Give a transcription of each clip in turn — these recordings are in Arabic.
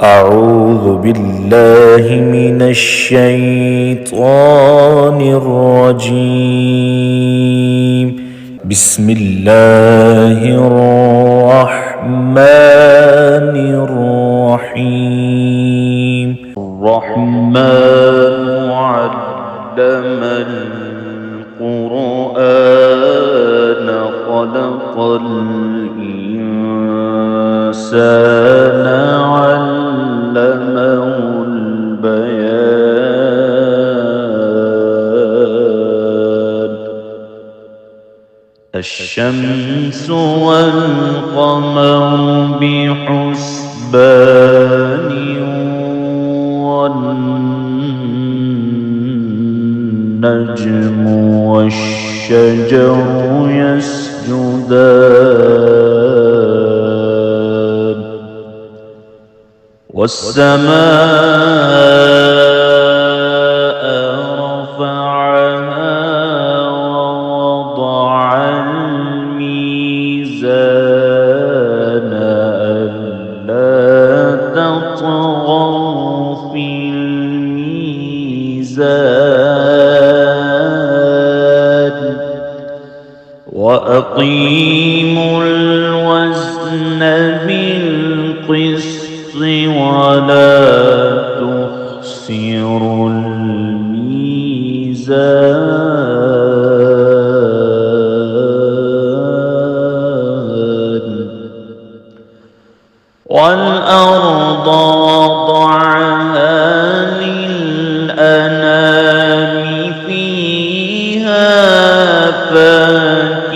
أعوذ بالله من الشيطان الرجيم. بسم الله الرحمن الرحيم. الرحمن علم القرآن خلق الإنسان علمه البيان. الشمس والقمر بحسبان والنجم والشجر يسجدان والسماء رفعها ووضع الميزان ألا تطغوا في الميزان وأقيموا الوزن بالقسط ولا تخسروا الميزان والأرض وضعها للأنام فيها فاكهة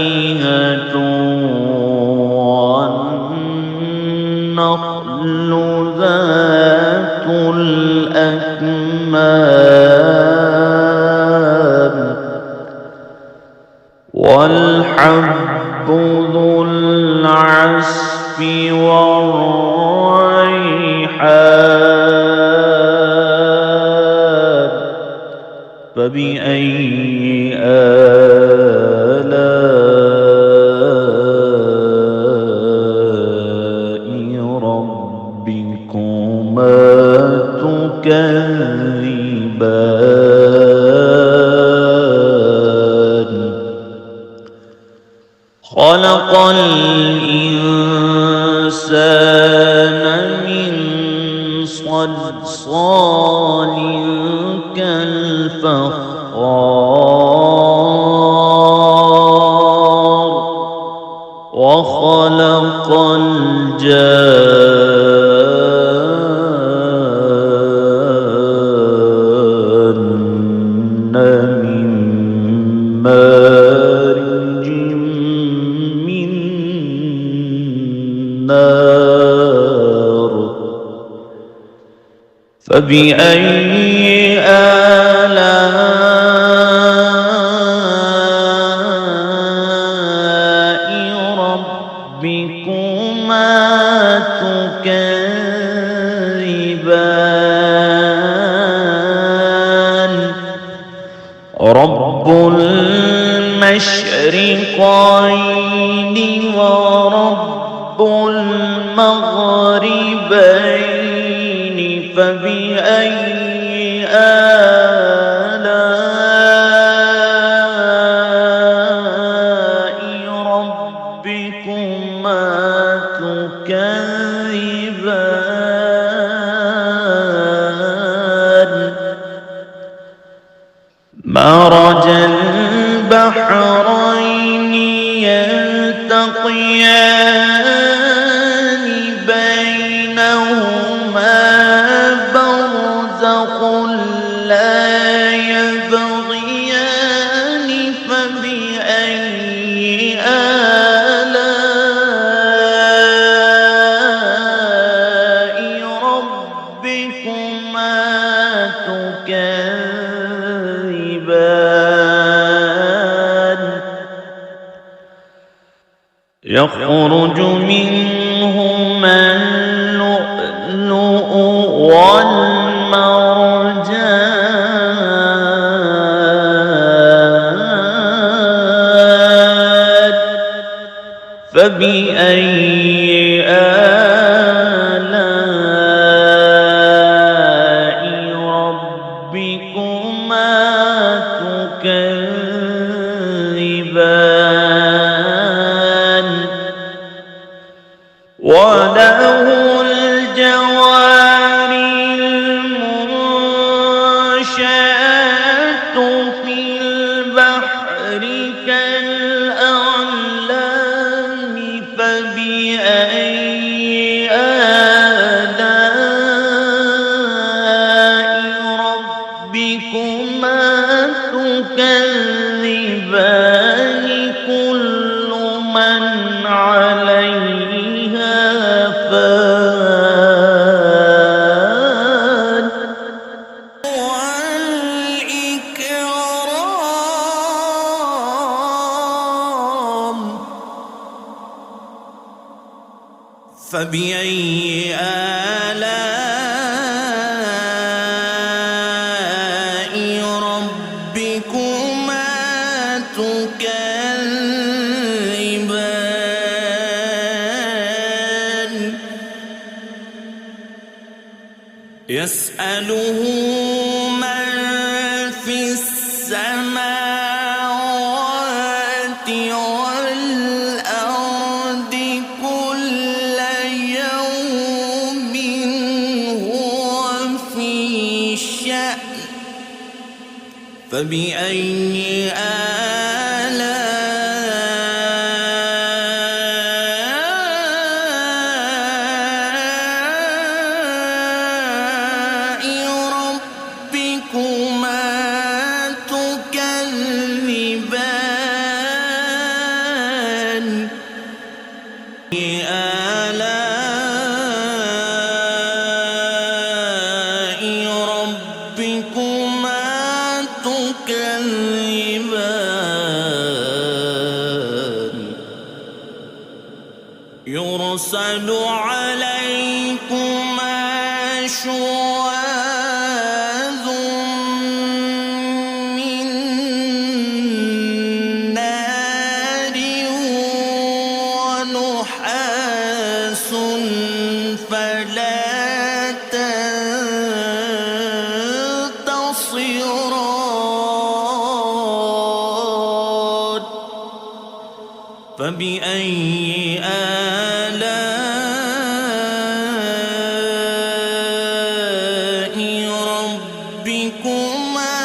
والنخل ذات الأكمام والحب ذو العصف والريحان. فبأي آلاء ربكما تكذبان. خلق الإنسان من صلصال كالفخار وخلق الجان من مارج من نار. فبأي آلاء ربكما تكذبان. رب المشرقين ورب المغربين. فبأي آلاء ربكما تكذبان. مرج البحرين يلتقيان بينهما برزخ لا يبغيان. فبأي آلاء ربكما تكذبان. يخرج منهما اللؤلؤ والمرجان. فبأي آلاء فبأي آلاء ربكما تكذبان يسأله من في السماوات والأرض كل يوم هو في شأن فبأي آلاء ربكما تكذبان آلاء ربكما تكذبان يرسل عليكما شواظ من نار ونحاس فلا تنتصران فبأي آلاء ربكما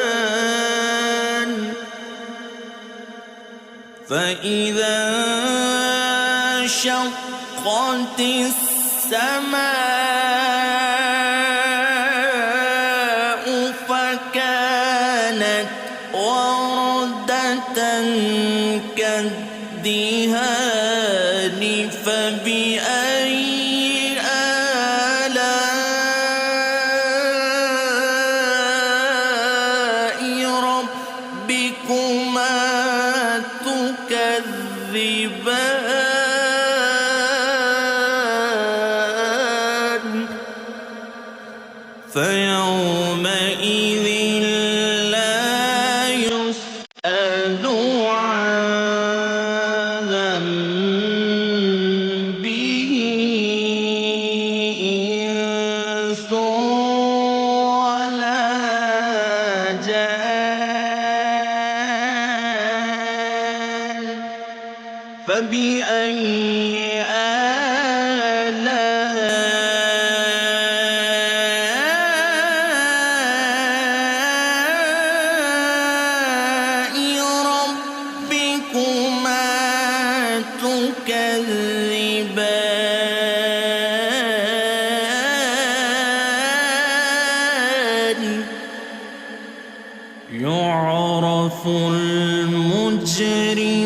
تكذبان فإذا انشقت السماء فكانت وردة كالدهان فبأي آلاء ربكما تكذبان فيومئذ لا يسأل عن ذنبه إنس ولا جان فبأي آلاء ربكما تكذبان يعرف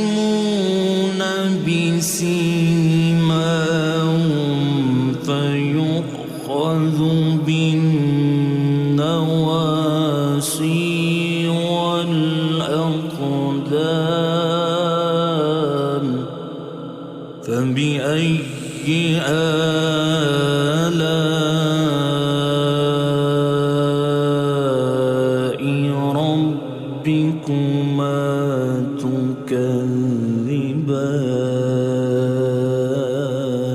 المجرمون بسيماهم فيؤخذ بالنواصي والأقدام فبأي آلاء ربكما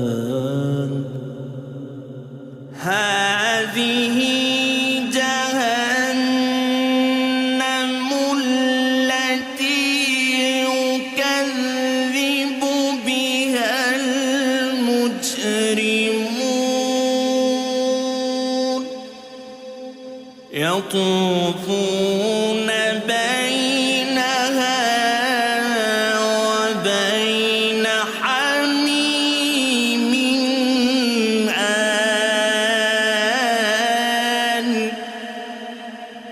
تكذبان هذه جهنم التي يكذب بها المجرمون يطوفون بينها وبين حميم آن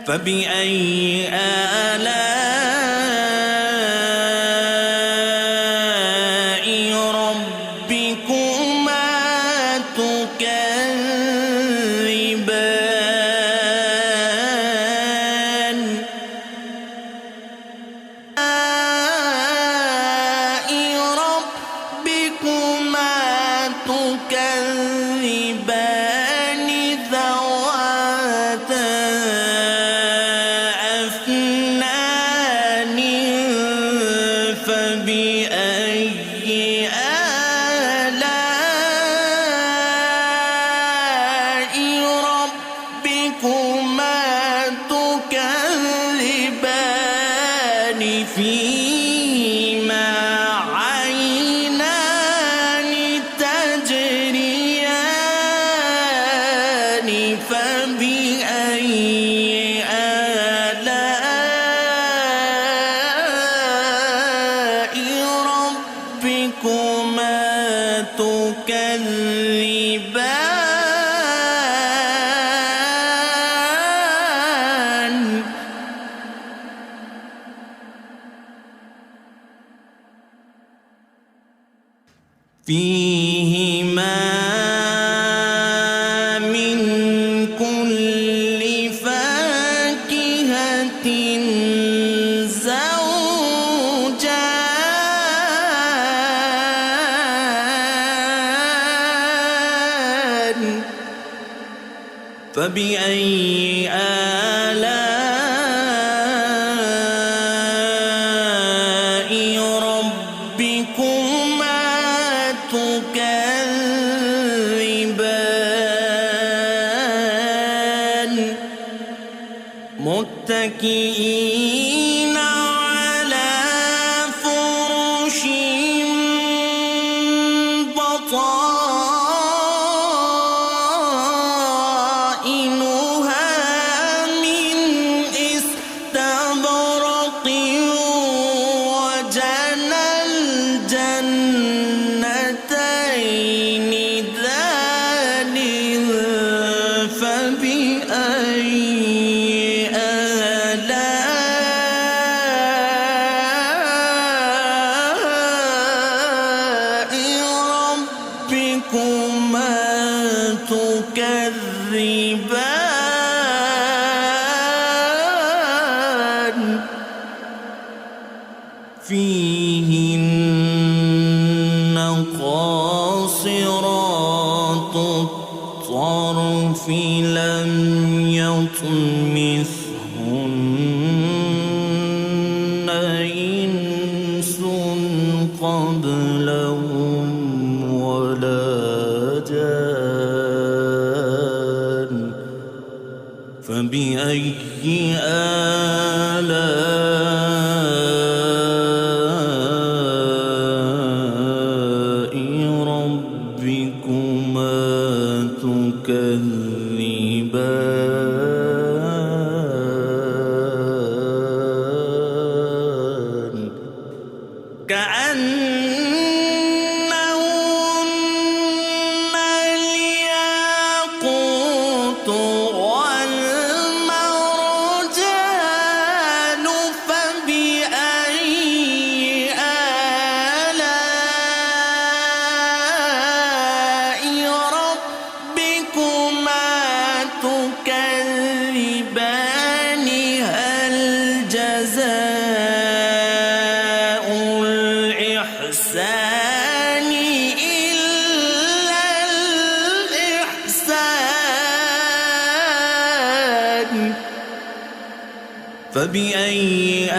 فبأي آلاء ربكما تكذبان تكذبان فيهما من كل فاكهة زوجان فبأي آلاء ربكما تكذبان متكئين على فرش بطائنها من استبرق وجنى الجنتين دان فبأي آلاء ربكما تكذبان فيهن قاصرات الطرف لم يطمثهن إنس قبلهم ولا جان فبأي آلاء ربكما تكذبان كأنهن الياقوت والمرجان فبأي آلاء ربكما تكذبان هل جزاء الإحسان إلا الإحسان فبأي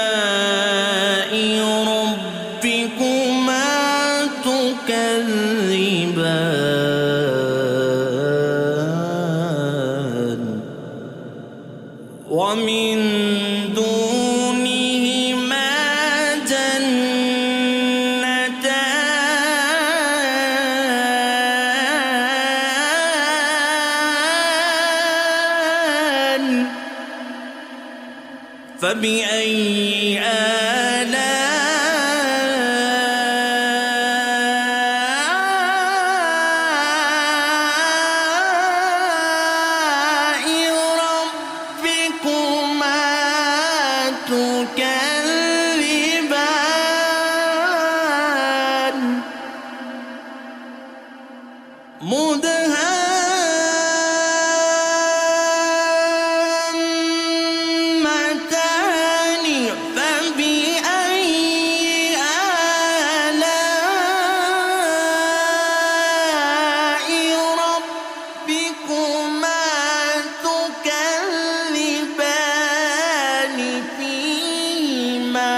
آلاء ربكما تكذبان ومن دونهما جنتان فبأي آلاء ربكما تكذبان مدهامتان فبأي آلاء ربكما تكذبان فيهما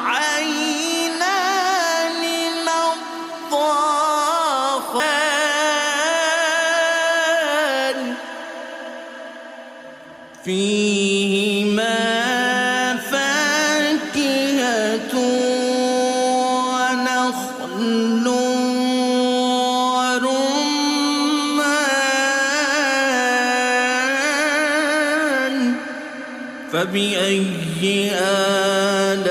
عينان نضاختان فيهما فاكهة ونخل ورمان فبأي آلاء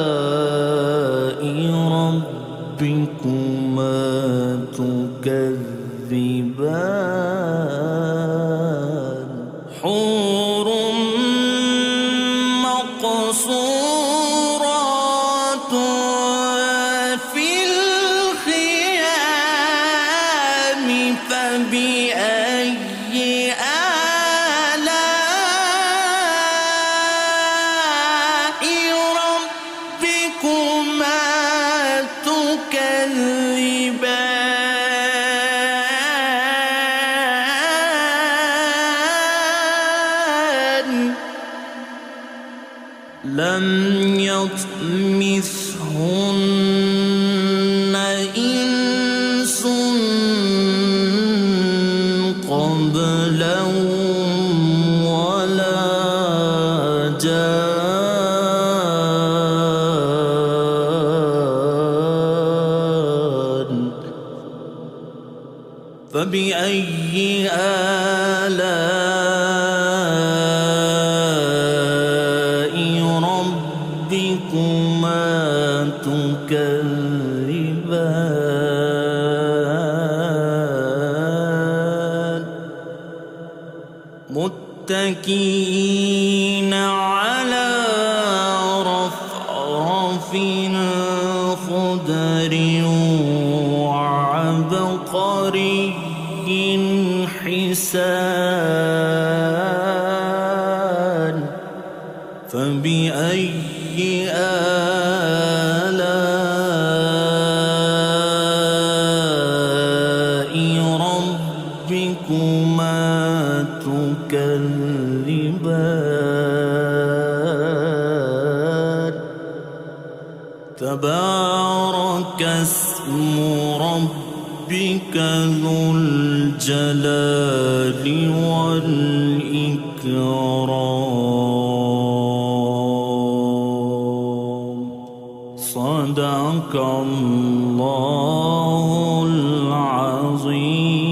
آلاء ربكما تكذبان حور مقصورات في الخيام فبأي آلاء ربكما تكذبان لم يطمثهن إنس قبلهم ولا جان فبأي آلاء ربكما تكذبان متكئين على رفرف خضر وعبقري حسان فبأي آلاء ربكما تكذبان تبارك اسم ربك ذو الجلال والإكرام صدق الله العظيم.